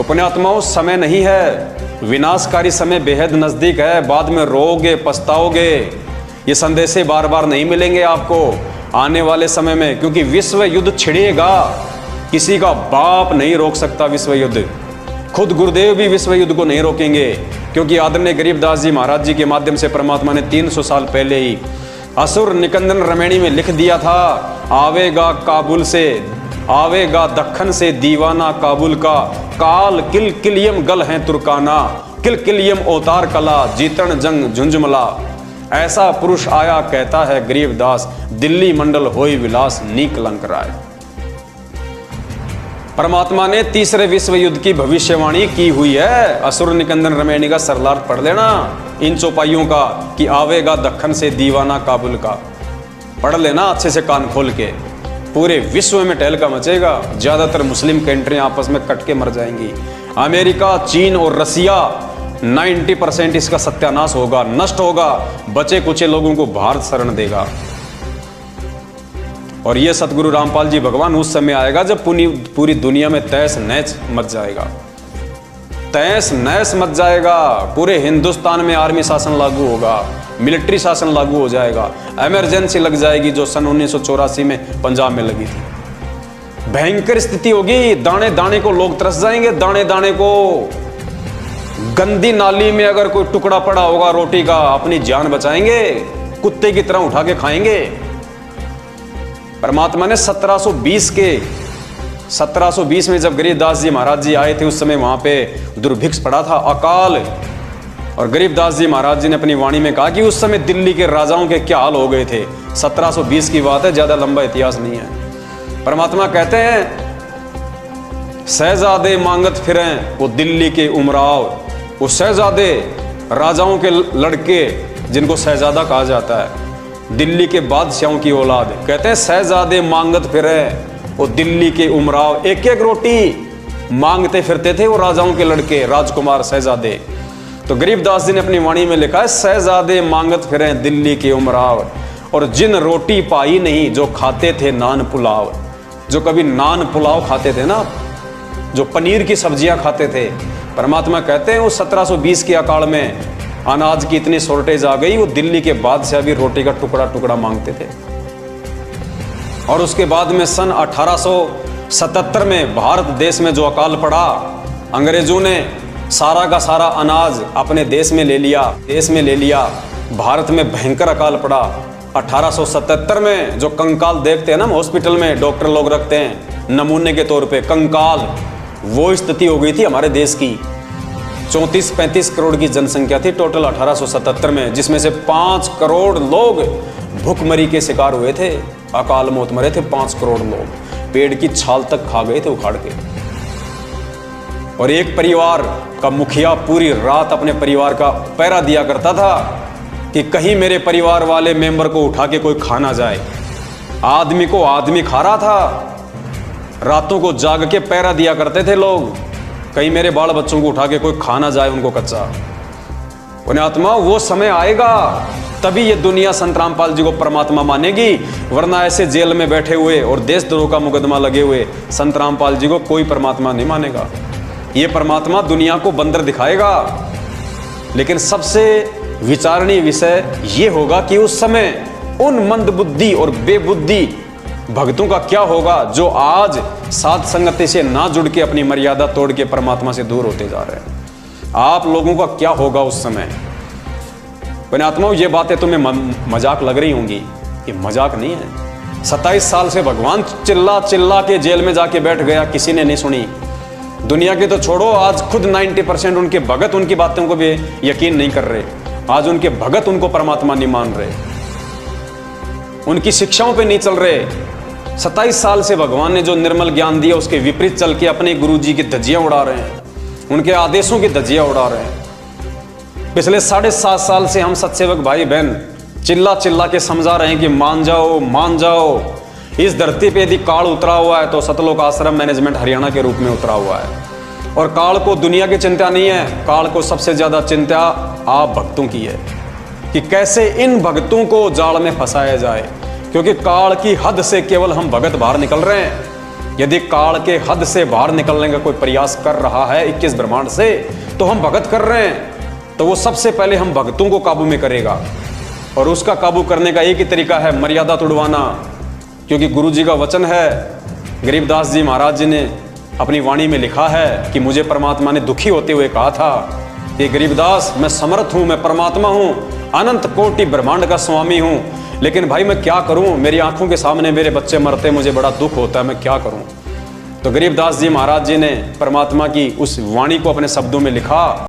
पुण्यात्माओं, समय नहीं है, विनाशकारी समय बेहद नजदीक है। बाद में रोओगे, पछताओगे। ये संदेशे बार बार नहीं मिलेंगे आपको आने वाले समय में, क्योंकि विश्व युद्ध छिड़ेगा। किसी का बाप नहीं रोक सकता विश्व युद्ध, खुद गुरुदेव भी विश्व युद्ध को नहीं रोकेंगे, क्योंकि आदरणीय गरीबदास जी महाराज जी के माध्यम से परमात्मा ने 300 साल पहले ही असुर निकंदन रमैणी में लिख दिया था, आवेगा काबुल से, आवेगा दक्खन से दीवाना काबुल का, काल किल किलियम गल है तुर्काना, किल किलियम अवतार कला, जीतन जंग झुंझुमला। ऐसा पुरुष आया कहता है गरीबदास, दिल्ली मंडल होई विलास नी कलंक राय। परमात्मा ने तीसरे विश्व युद्ध की भविष्यवाणी की हुई है। असुर निकंदन रमैणी का सरलार्थ पढ़ लेना इन चौपाइयों का, कि आवेगा दक्खन से दीवाना काबुल का, पढ़ लेना अच्छे से कान खोल के। पूरे विश्व में टहलका मचेगा, ज्यादातर मुस्लिम कंट्रियां आपस में कट के मर जाएंगी। अमेरिका, चीन और रसिया 90% इसका सत्यानाश होगा, नष्ट होगा। बचे कुचे लोगों को भारत शरण देगा। और ये सतगुरु रामपाल जी भगवान उस समय आएगा जब पूरी दुनिया में तहस नहस मच जाएगा, तहस नहस मच जाएगा। पूरे हिंदुस्तान में आर्मी शासन लागू होगा, मिलिट्री शासन लागू हो जाएगा, इमरजेंसी लग जाएगी जो सन 1984 में पंजाब में लगी थी। भयंकर स्थिति होगी, दाने दाने को लोग तरस जाएंगे, दाने दाने को। गंदी नाली में अगर कोई टुकड़ा पड़ा होगा रोटी का, अपनी जान बचाएंगे, कुत्ते की तरह उठा के खाएंगे। परमात्मा ने 1720 में जब गरीबदास जी महाराज जी आए थे, उस समय वहां पे दुर्भिक्ष पड़ा था, अकाल। और गरीबदास जी महाराज जी ने अपनी वाणी में कहा कि उस समय दिल्ली के राजाओं के क्या हाल हो गए थे। 1720 की बात है, ज्यादा लंबा इतिहास नहीं है। परमात्मा कहते हैं, शहजादे मांगत फिरें वो दिल्ली के उमराव। वो शहजादे, राजाओं के लड़के जिनको शहजादा कहा जाता है, दिल्ली के बादशाहों की औलाद, कहते हैं शहजादे मांगत फिरे वो दिल्ली के उमराव। एक एक रोटी मांगते फिरते थे वो राजाओं के लड़के, राजकुमार, शहजादे। तो गरीबदास जी ने अपनी वाणी में लिखा है, शहजादे मांगत फिरे दिल्ली के उमराव, और जिन रोटी पाई नहीं जो खाते थे नान पुलाव। जो कभी नान पुलाव खाते थे ना, जो पनीर की सब्जियां खाते थे, परमात्मा कहते हैं उस 1720 के अकाल में अनाज की इतनी शॉर्टेज आ गई, वो दिल्ली के बादशाह भी रोटी का टुकड़ा टुकड़ा मांगते थे। और उसके बाद में सन 1877 में भारत देश में जो अकाल पड़ा, अंग्रेजों ने सारा का सारा अनाज अपने देश में ले लिया। भारत में भयंकर अकाल पड़ा। 1877 में जो कंकाल देखते हैं ना हॉस्पिटल में, डॉक्टर लोग रखते हैं नमूने के तौर पे कंकाल, वो स्थिति हो गई थी हमारे देश की। 34-35 करोड़ की जनसंख्या थी टोटल 1877 में, जिसमें से 5 करोड़ लोग भूखमरी के शिकार हुए थे, अकाल मौत मरे थे 5 करोड़ लोग। पेड़ की छाल तक खा गए थे उखाड़ के। और एक परिवार का मुखिया पूरी रात अपने परिवार का पहरा दिया करता था कि कहीं मेरे परिवार वाले मेंबर को उठा के कोई खा ना जाए। आदमी को आदमी खा रहा था, रातों को जाग के पहरा दिया करते थे लोग, कहीं मेरे बाल बच्चों को उठा के कोई खा ना जाए उनको कच्चा। पुण्यात्मा, वो समय आएगा तभी ये दुनिया संत रामपाल जी को परमात्मा मानेगी, वरना ऐसे जेल में बैठे हुए और देशद्रोह का मुकदमा लगे हुए संत रामपाल जी को कोई परमात्मा नहीं मानेगा। ये परमात्मा दुनिया को बंदर दिखाएगा। लेकिन सबसे विचारणीय विषय ये होगा कि उस समय उन मंदबुद्धि और बेबुद्धि भक्तों का क्या होगा जो आज साध संगति से ना जुड़ के अपनी मर्यादा तोड़ के परमात्मा से दूर होते जा रहे हैं। आप लोगों का क्या होगा उस समय। पुण्यात्माओं, ये बातें तुम्हें मजाक लग रही होंगी, ये मजाक नहीं है। 27 साल से भगवान चिल्ला चिल्ला के जेल में जाके बैठ गया, किसी ने नहीं सुनी। दुनिया के तो छोड़ो, आज खुद 90% उनके भगत उनकी बातों को भी यकीन नहीं कर रहे। आज उनके भगत उनको परमात्मा नहीं मान रहे, उनकी शिक्षाओं पे नहीं चल रहे। 27 साल से भगवान ने जो निर्मल ज्ञान दिया उसके विपरीत चल के अपने गुरु जी की धज्जियां उड़ा रहे हैं, उनके आदेशों की धज्जियां उड़ा रहे हैं। पिछले 7.5 साल से हम सत्सेवक भाई बहन चिल्ला चिल्ला के समझा रहे हैं कि मान जाओ, मान जाओ। इस धरती पे यदि काल उतरा हुआ है तो सतलोक आश्रम मैनेजमेंट हरियाणा के रूप में उतरा हुआ है। और काल को दुनिया की चिंता नहीं है, काल को सबसे ज्यादा चिंता आप भक्तों की है कि कैसे इन भक्तों को जाल में फंसाया जाए, क्योंकि काल की हद से केवल हम भगत बाहर निकल रहे हैं। यदि काल के हद से बाहर निकलने का कोई प्रयास कर रहा है 21 ब्रह्मांड से, तो हम भगत कर रहे हैं, तो वो सबसे पहले हम भक्तों को काबू में करेगा। और उसका काबू करने का एक ही तरीका है, मर्यादा तोड़वाना। क्योंकि गुरु जी का वचन है, गरीबदास जी महाराज जी ने अपनी वाणी में लिखा है कि मुझे परमात्मा ने दुखी होते हुए कहा था कि गरीबदास, मैं समर्थ हूँ, मैं परमात्मा हूँ, अनंत कोटि ब्रह्मांड का स्वामी हूँ, लेकिन भाई मैं क्या करूँ, मेरी आंखों के सामने मेरे बच्चे मरते, मुझे बड़ा दुख होता है, मैं क्या करूँ। तो गरीबदास जी महाराज जी ने परमात्मा की उस वाणी को अपने शब्दों में लिखा